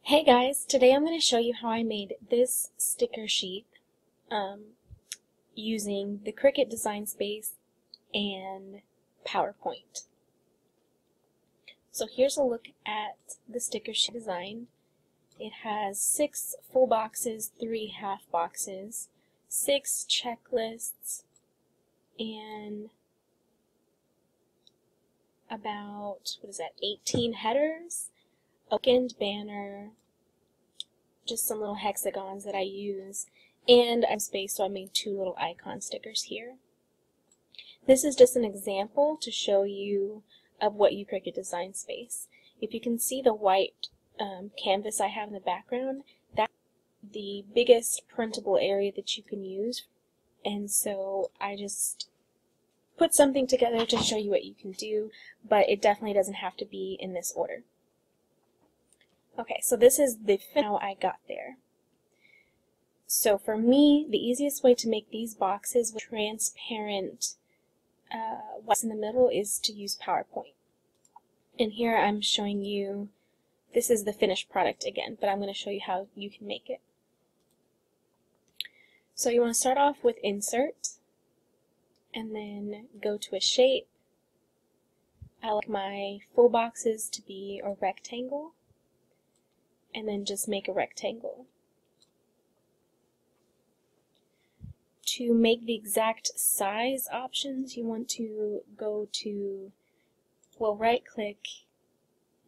Hey guys, today I'm going to show you how I made this sticker sheet using the Cricut Design Space and PowerPoint. So here's a look at the sticker sheet design. It has 6 full boxes, 3 half boxes, 6 checklists, and about, 18 headers, a bookend banner, just some little hexagons that I use, and I'm spaced, so I made 2 little icon stickers here. This is just an example to show you of what you Cricut Design Space. If you can see the white canvas I have in the background, that's the biggest printable area that you can use, and so I just put something together to show you what you can do, but it definitely doesn't have to be in this order. Okay, so this is how I got there. So for me, the easiest way to make these boxes with transparent what's in the middle is to use PowerPoint. And here I'm showing you, this is the finished product again, but I'm going to show you how you can make it. So you want to start off with Insert, and then go to a shape. I like my full boxes to be a rectangle, and then just make a rectangle. To make the exact size options, you want to go to, right click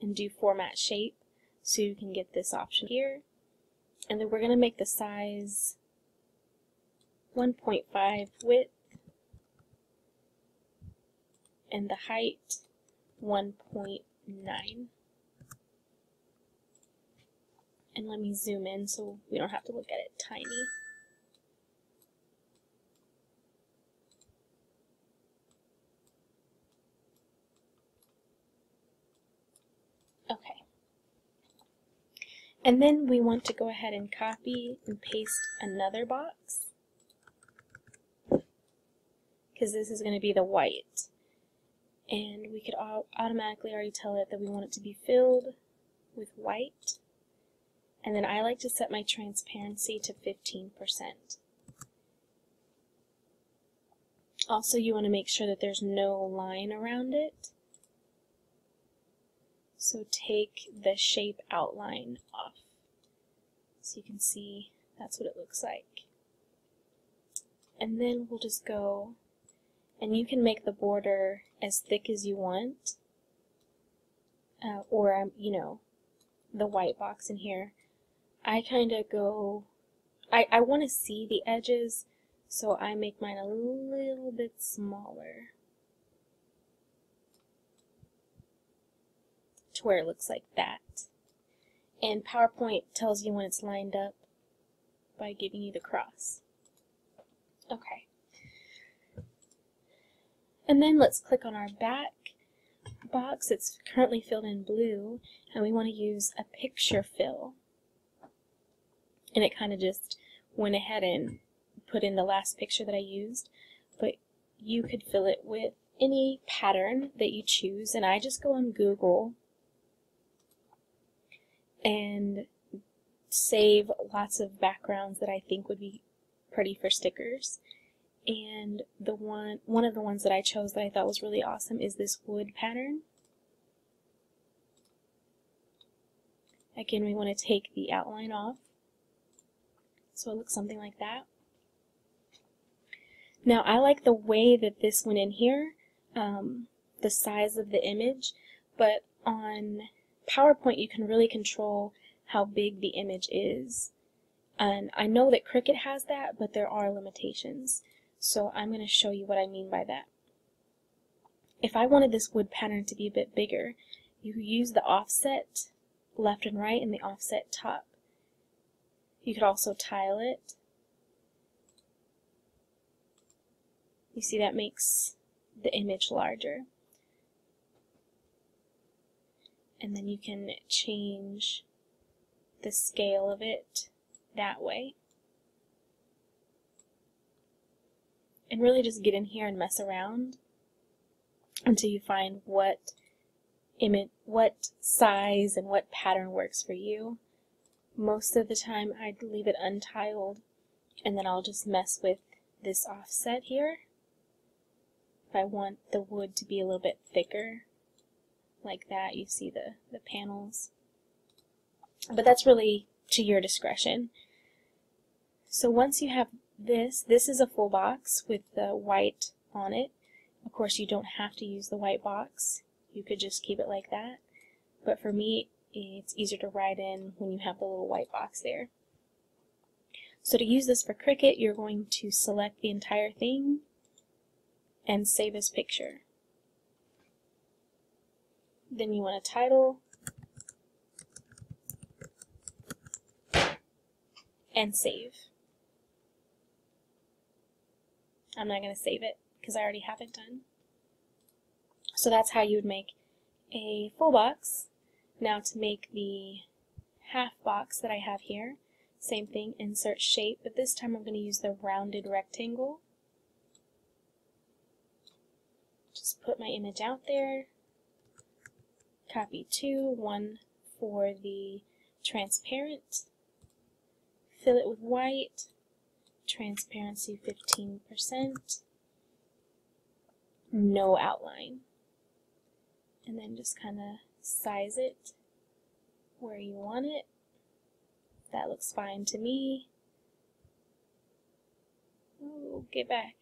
and do Format Shape, so you can get this option here. And then we're going to make the size 1.5 width and the height 1.9. And let me zoom in so we don't have to look at it tiny. Okay. And then we want to go ahead and copy and paste another box, because this is going to be the white. And we could automatically already tell it that we want it to be filled with white. And then I like to set my transparency to 15%. Also, you want to make sure that there's no line around it. So take the shape outline off. So you can see that's what it looks like. And then we'll just go, and you can make the border as thick as you want, or the white box in here. I kind of go, I want to see the edges, so I make mine a little bit smaller to where it looks like that. And PowerPoint tells you when it's lined up by giving you the cross. Okay. And then let's click on our back box. It's currently filled in blue, and we want to use a picture fill. And it kind of just went ahead and put in the last picture that I used, but you could fill it with any pattern that you choose, and I just go on Google and save lots of backgrounds that I think would be pretty for stickers. And the one of the ones that I chose that I thought was really awesome is this wood pattern. Again, we want to take the outline off, so it looks something like that. Now I like the way that this went in here, the size of the image, but on PowerPoint you can really control how big the image is. And I know that Cricut has that, but there are limitations. So I'm going to show you what I mean by that. If I wanted this wood pattern to be a bit bigger, you use the offset left and right and the offset top. You could also tile it. You see that makes the image larger. And then you can change the scale of it that way. And really just get in here and mess around until you find what size and what pattern works for you. Most of the time I'd leave it untiled, and then I'll just mess with this offset here. If I want the wood to be a little bit thicker, like that, you see the panels. But that's really to your discretion. So once you have this is a full box with the white on it. Of course, you don't have to use the white box. You could just keep it like that. But for me, it's easier to write in when you have the little white box there. So to use this for Cricut, you're going to select the entire thing and save as picture. Then you want to title and save. I'm not going to save it because I already have it done. So that's how you would make a full box. Now to make the half box that I have here, same thing, insert shape, but this time I'm going to use the rounded rectangle. Just put my image out there, copy two, one for the transparent, fill it with white, transparency 15%, no outline, and then just kind of size it where you want it. That looks fine to me. Oh, get back.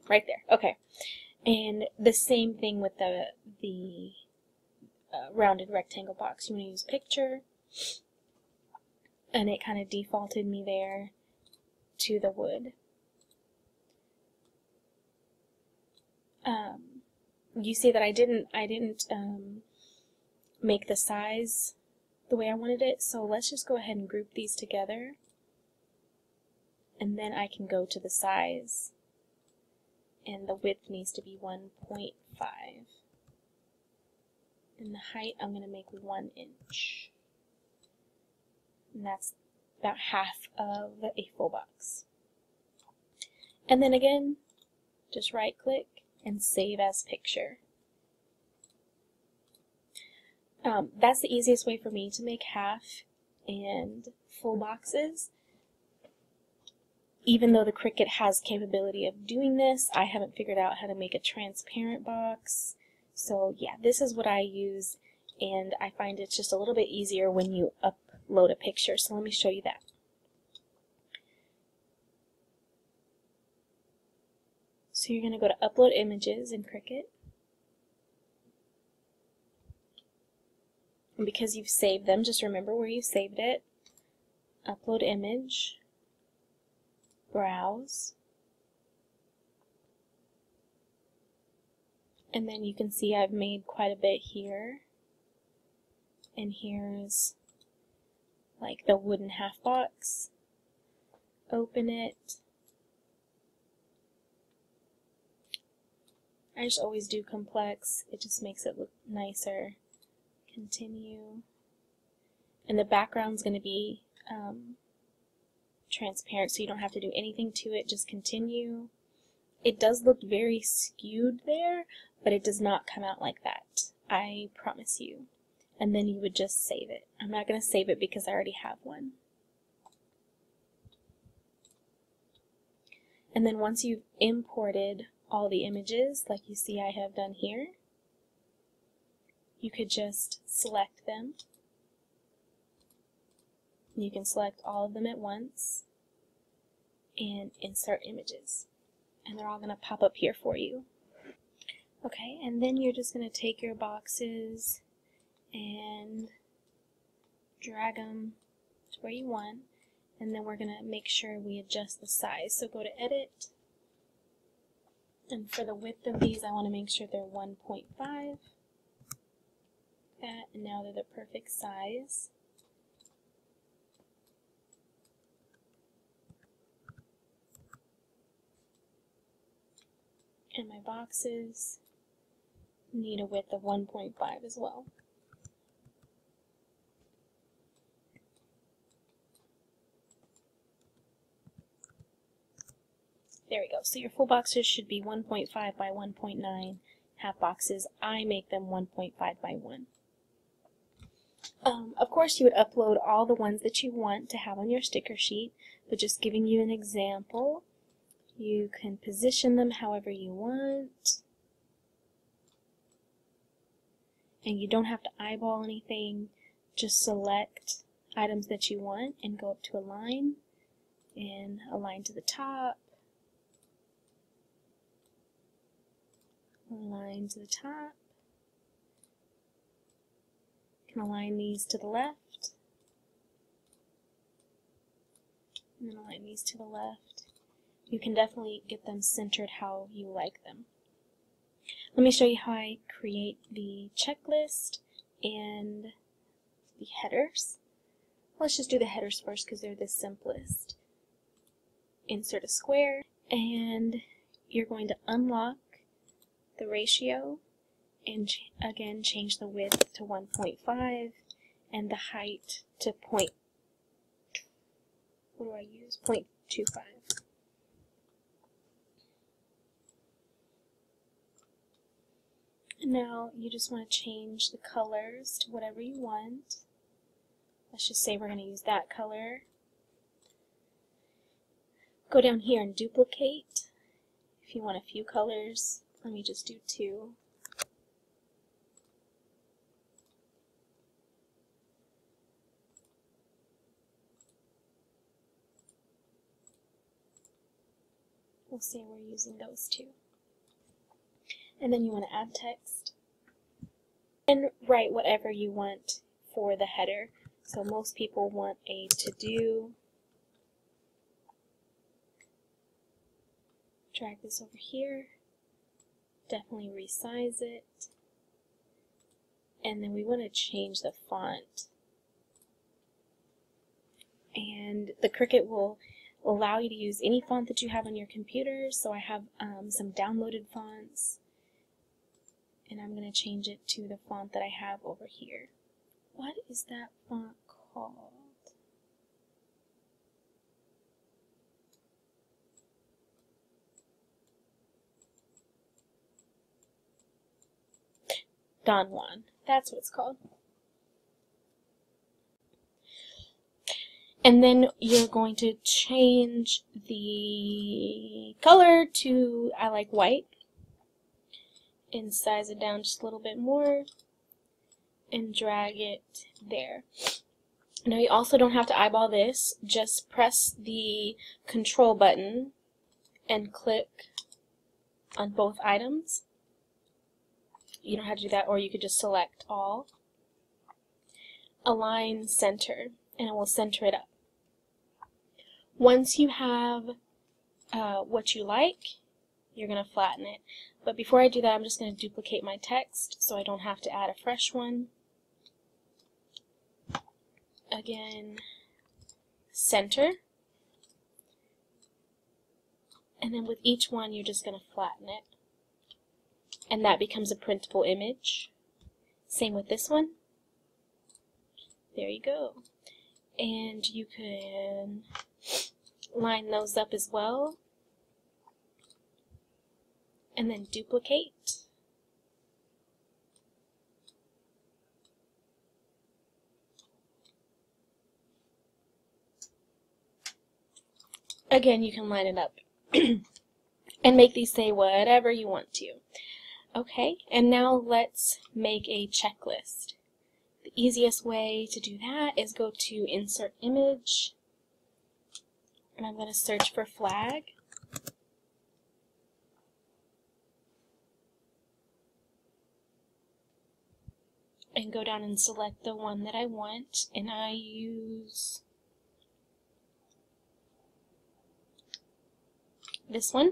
Right there. Okay. And the same thing with the rounded rectangle box. You want to use picture, and it kind of defaulted me there to the wood. You see that I didn't make the size the way I wanted it, so let's just go ahead and group these together, and then I can go to the size, and the width needs to be 1.5, and the height I'm going to make 1 inch, and that's about half of a full box. And then again, just right click and save as picture. That's the easiest way for me to make half and full boxes. Even though the Cricut has capability of doing this, I haven't figured out how to make a transparent box. So yeah, this is what I use, and I find it's just a little bit easier when you upload a picture. So let me show you that. So you're going to go to Upload Images in Cricut. And because you've saved them, just remember where you saved it. Upload Image. Browse. And then you can see I've made quite a bit here. And here's like the wooden half box. Open it. I just always do complex. It just makes it look nicer. Continue. And the background's going to be transparent, so you don't have to do anything to it. Just continue. It does look very skewed there, but it does not come out like that. I promise you. And then you would just save it. I'm not going to save it because I already have one. And then once you've imported all the images, like you see I have done here, you could just select them. You can select all of them at once and insert images. And they're all going to pop up here for you. Okay, and then you're just going to take your boxes and drag them to where you want. And then we're going to make sure we adjust the size. So go to Edit. And for the width of these, I want to make sure they're 1.5. That, and now they're the perfect size. And my boxes need a width of 1.5 as well. There we go. So your full boxes should be 1.5 by 1.9. Half boxes, I make them 1.5 by 1. Of course, you would upload all the ones that you want to have on your sticker sheet, but just giving you an example, you can position them however you want. And you don't have to eyeball anything, just select items that you want and go up to align and align to the top, align to the top. You can align these to the left and then align these to the left. You can definitely get them centered how you like them. Let me show you how I create the checklist and the headers. Let's just do the headers first because they're the simplest. Insert a square, and you're going to unlock the ratio and again change the width to 1.5 and the height to what do I use? 0.25. Now you just want to change the colors to whatever you want. Let's just say we're going to use that color. Go down here and duplicate. If you want a few colors, let me just do 2. We'll say we're using those 2. And then you want to add text and write whatever you want for the header. So most people want a to-do. Drag this over here, definitely resize it, and then we want to change the font. And the Cricut will allow you to use any font that you have on your computer, so I have some downloaded fonts, and I'm going to change it to the font that I have over here. What is that font called? Don Juan. That's what it's called. And then you're going to change the color to, I like white, and size it down just a little bit more and drag it there. Now you also don't have to eyeball this, just press the control button and click on both items. You don't have to do that, or you could just select all. Align center, and it will center it up. Once you have what you like, you're going to flatten it. But before I do that, I'm just going to duplicate my text so I don't have to add a fresh one. Again, center. And then with each one, you're just going to flatten it. And that becomes a printable image. Same with this one. There you go. And you can line those up as well. And then duplicate. Again, you can line it up and make these say whatever you want to. Okay, and now let's make a checklist. The easiest way to do that is go to Insert Image, and I'm going to search for flag. And go down and select the one that I want, and I use this one.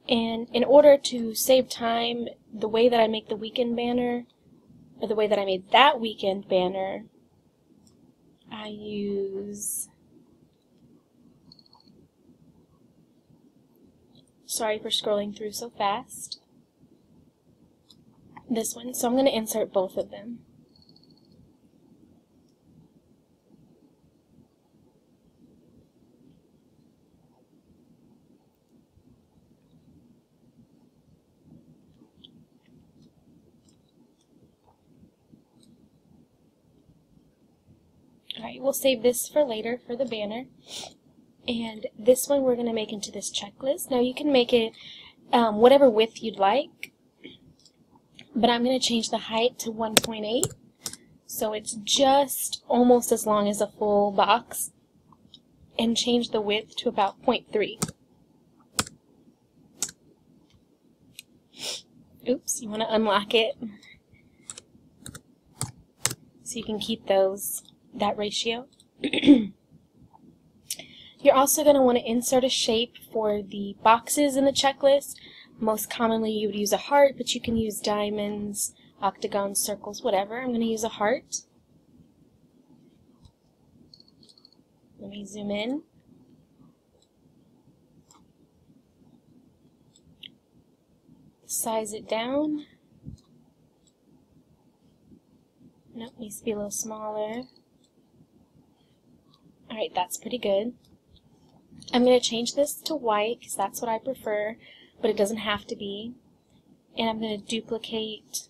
And in order to save time, the way that I make the weekend banner, or the way that I made that weekend banner, I use, sorry for scrolling through so fast, this one. So I'm going to insert both of them. Alright, we'll save this for later for the banner. And this one we're going to make into this checklist. Now you can make it whatever width you'd like, but I'm going to change the height to 1.8, so it's just almost as long as a full box, and change the width to about 0.3. Oops, you want to unlock it so you can keep that ratio. You're also going to want to insert a shape for the boxes in the checklist. Most commonly you would use a heart, but you can use diamonds, octagons, circles, whatever. I'm going to use a heart. Let me zoom in. Size it down. Nope, needs to be a little smaller. Alright, that's pretty good. I'm going to change this to white because that's what I prefer, but it doesn't have to be. And I'm going to duplicate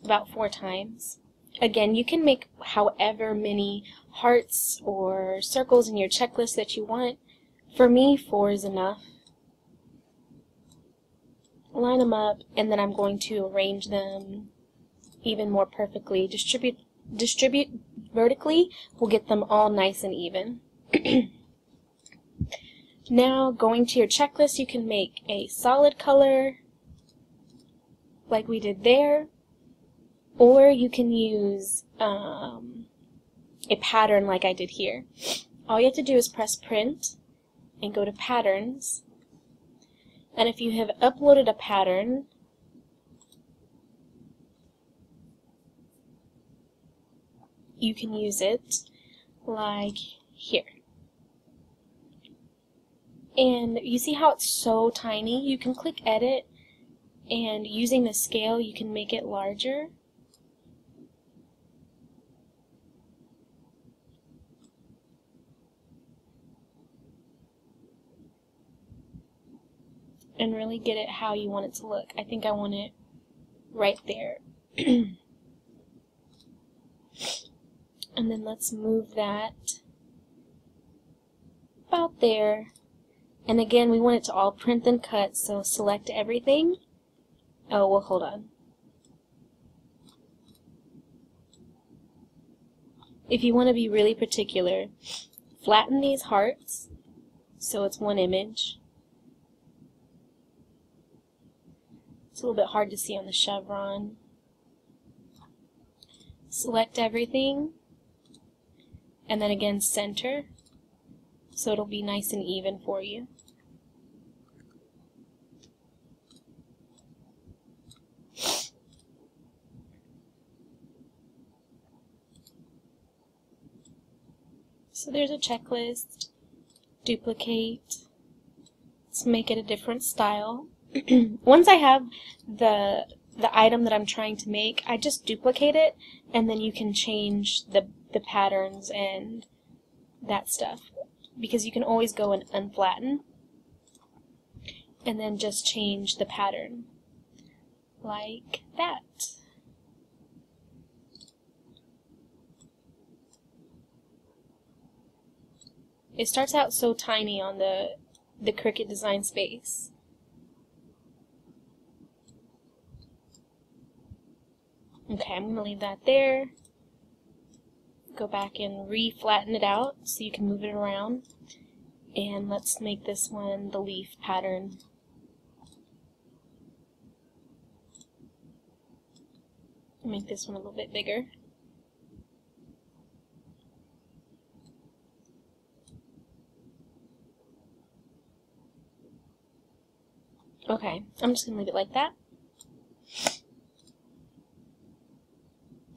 about 4 times. Again, you can make however many hearts or circles in your checklist that you want. For me, 4 is enough. Line them up, and then I'm going to arrange them even more perfectly. Distribute vertically will get them all nice and even. Now, going to your checklist, you can make a solid color like we did there, or you can use a pattern like I did here. All you have to do is press print and go to patterns, and if you have uploaded a pattern, you can use it like here. And you see how it's so tiny? You can click edit, and using the scale you can make it larger. And really get it how you want it to look. I think I want it right there. And then let's move that about there. And again, we want it to all print and cut, so select everything. Oh, well, hold on. If you want to be really particular, flatten these hearts so it's one image. It's a little bit hard to see on the chevron. Select everything, and then again center, so it'll be nice and even for you. So there's a checklist. Duplicate. Let's make it a different style. Once I have the item that I'm trying to make, I just duplicate it, and then you can change the patterns and that stuff, because you can always go and unflatten and then just change the pattern like that. It starts out so tiny on the Cricut design space. Okay, I'm going to leave that there. Go back and re-flatten it out so you can move it around. And let's make this one the leaf pattern. Make this one a little bit bigger. Okay, I'm just going to leave it like that.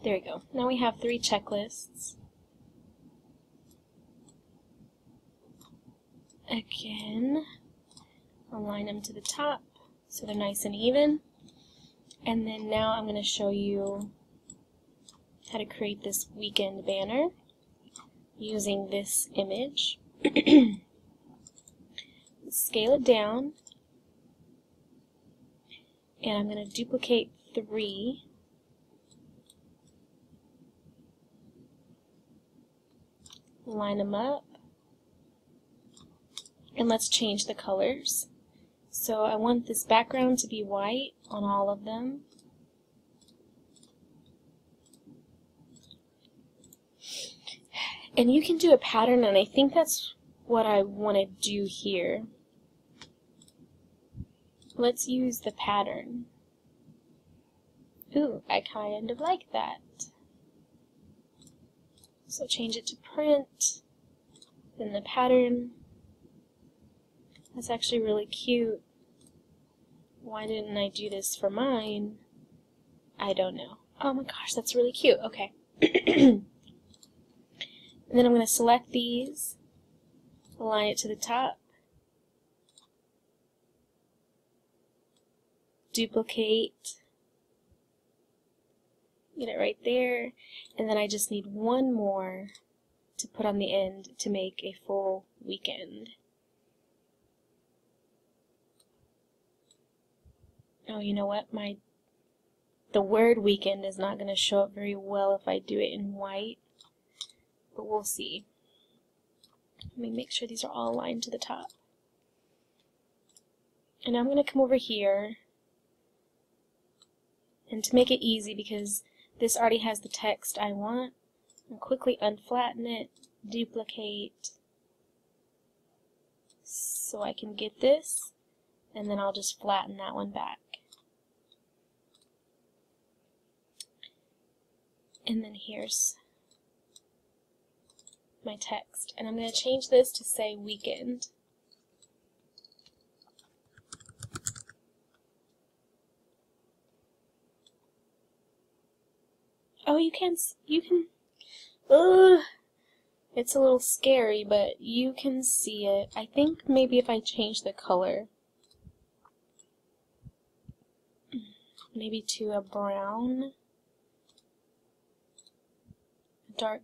There we go. Now we have 3 checklists. Again, align them to the top so they're nice and even. And then now I'm going to show you how to create this weekend banner using this image. Scale it down, and I'm going to duplicate 3. line them up, and let's change the colors. So I want this background to be white on all of them. And you can do a pattern, and I think that's what I want to do here. Let's use the pattern. Ooh, I kind of like that. So change it to print, then the pattern. That's actually really cute. Why didn't I do this for mine? I don't know. Oh my gosh, that's really cute. Okay. And then I'm going to select these, align it to the top, duplicate, get it right there, and then I just need one more to put on the end to make a full weekend. Oh, you know what? The word weekend is not going to show up very well if I do it in white, but we'll see. Let me make sure these are all aligned to the top. And I'm going to come over here, and to make it easy, because this already has the text I want, I'll quickly unflatten it, duplicate, so I can get this, and then I'll just flatten that one back. And then here's my text, and I'm going to change this to say weekend. Oh, you can, it's a little scary, but you can see it. I think maybe if I change the color, maybe to a brown, dark,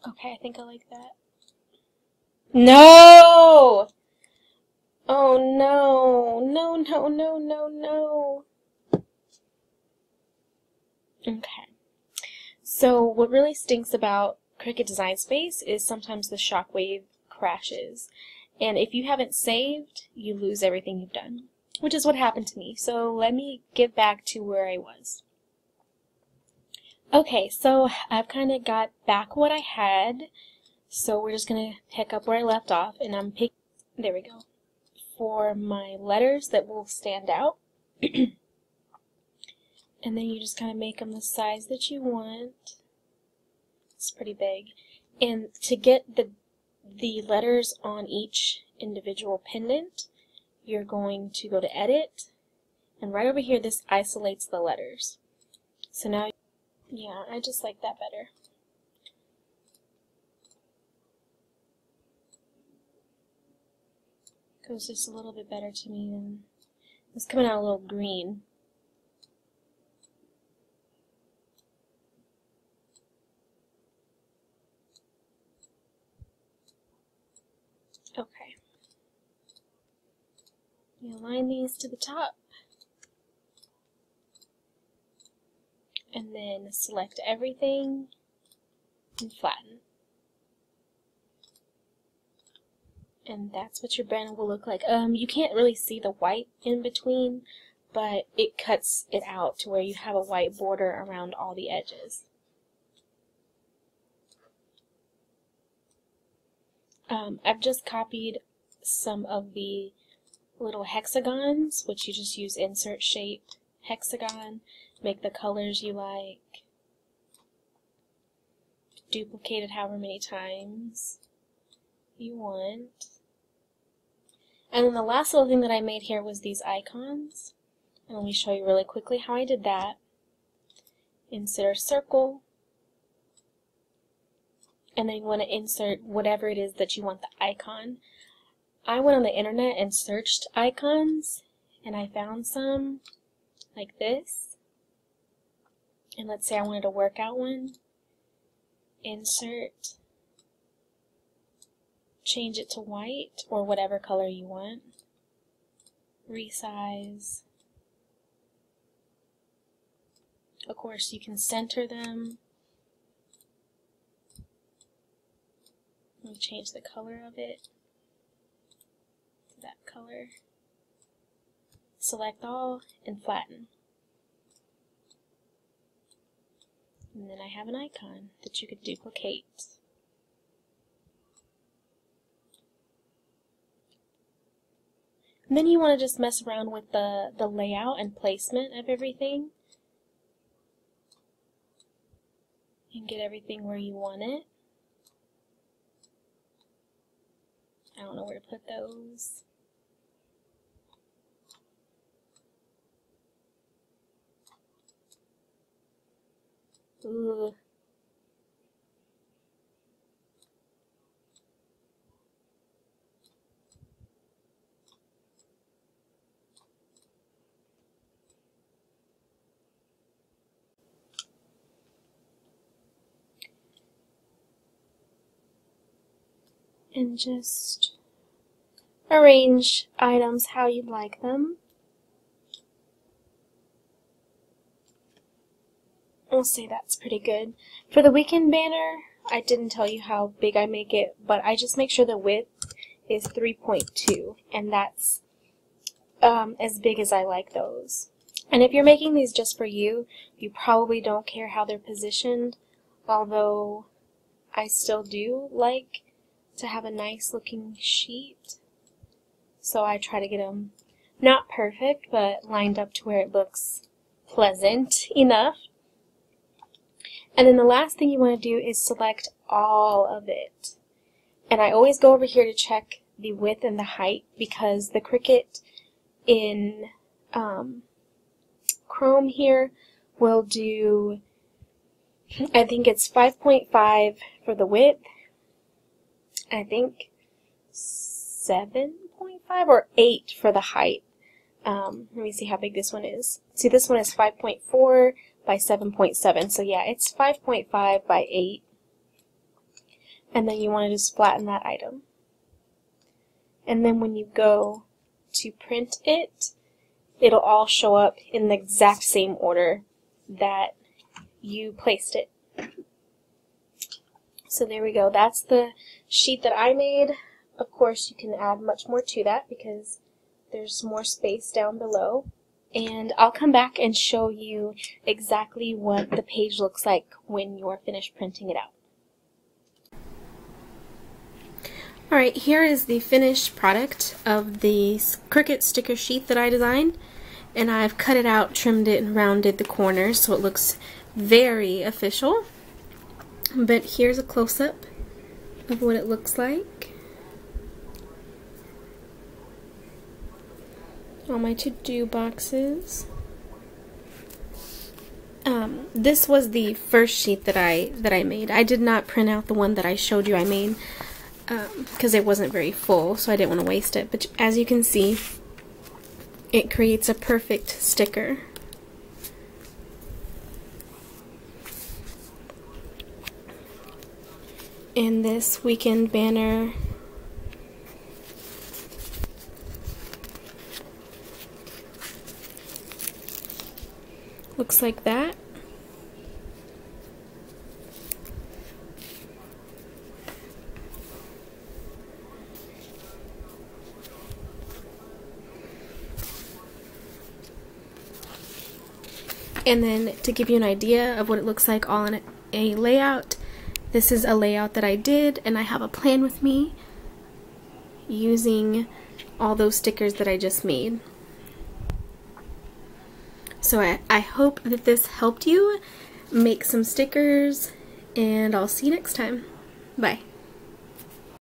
okay, I think I like that. No! Oh no, no, no, no, no, no. Okay, so what really stinks about Cricut Design Space is sometimes the shockwave crashes, and if you haven't saved, you lose everything you've done, which is what happened to me. So let me get back to where I was. Okay, so I've kind of got back what I had, so we're just going to pick up where I left off, and I'm picking, there we go, for my letters that will stand out. And then you just kind of make them the size that you want. It's pretty big. And to get the letters on each individual pendant, you're going to go to Edit, and right over here this isolates the letters. So now, yeah, I just like that better. Goes just a little bit better to me than, it's coming out a little green. Okay. You align these to the top, and then select everything and flatten. And that's what your banner will look like. You can't really see the white in between, but it cuts it out to where you have a white border around all the edges. I've just copied some of the little hexagons, which you just use insert shape, hexagon, make the colors you like, duplicate it however many times you want. And then the last little thing that I made here was these icons. And let me show you really quickly how I did that. Insert a circle, and then you want to insert whatever it is that you want the icon. I went on the internet and searched icons, and I found some like this. And let's say I wanted a workout one. Insert, change it to white or whatever color you want. Resize. Of course, you can center them. Let me change the color of it to that color. Select all and flatten. And then I have an icon that you could duplicate. And then you want to just mess around with the layout and placement of everything. And get everything where you want it. I don't know where to put those. Ooh. And just arrange items how you'd like them. We'll say that's pretty good. For the weekend banner, I didn't tell you how big I make it, but I just make sure the width is 3.2, and that's as big as I like those. And if you're making these just for you, you probably don't care how they're positioned, although I still do like to have a nice looking sheet. So I try to get them not perfect, but lined up to where it looks pleasant enough. And then the last thing you want to do is select all of it. And I always go over here to check the width and the height, because the Cricut in Chrome here will do, I think it's 5.5 for the width, I think 7.5 or 8 for the height. Let me see how big this one is. See, this one is 5.4 by 7.7. So yeah, it's 5.5 by 8. And then you want to just flatten that item. And then when you go to print it, it'll all show up in the exact same order that you placed it. So there we go. That's the sheet that I made. Of course, you can add much more to that because there's more space down below. And I'll come back and show you exactly what the page looks like when you're finished printing it out. Alright, here is the finished product of the Cricut sticker sheet that I designed. And I've cut it out, trimmed it, and rounded the corners so it looks very official. But here's a close-up of what it looks like. All my to-do boxes. This was the first sheet that I made. I did not print out the one that I showed you I made because it wasn't very full, so I didn't want to waste it. But as you can see, it creates a perfect sticker. And this weekend banner looks like that. And then to give you an idea of what it looks like all in a layout, this is a layout that I did, and I have a plan with me using all those stickers that I just made. So I hope that this helped you make some stickers, and I'll see you next time. Bye.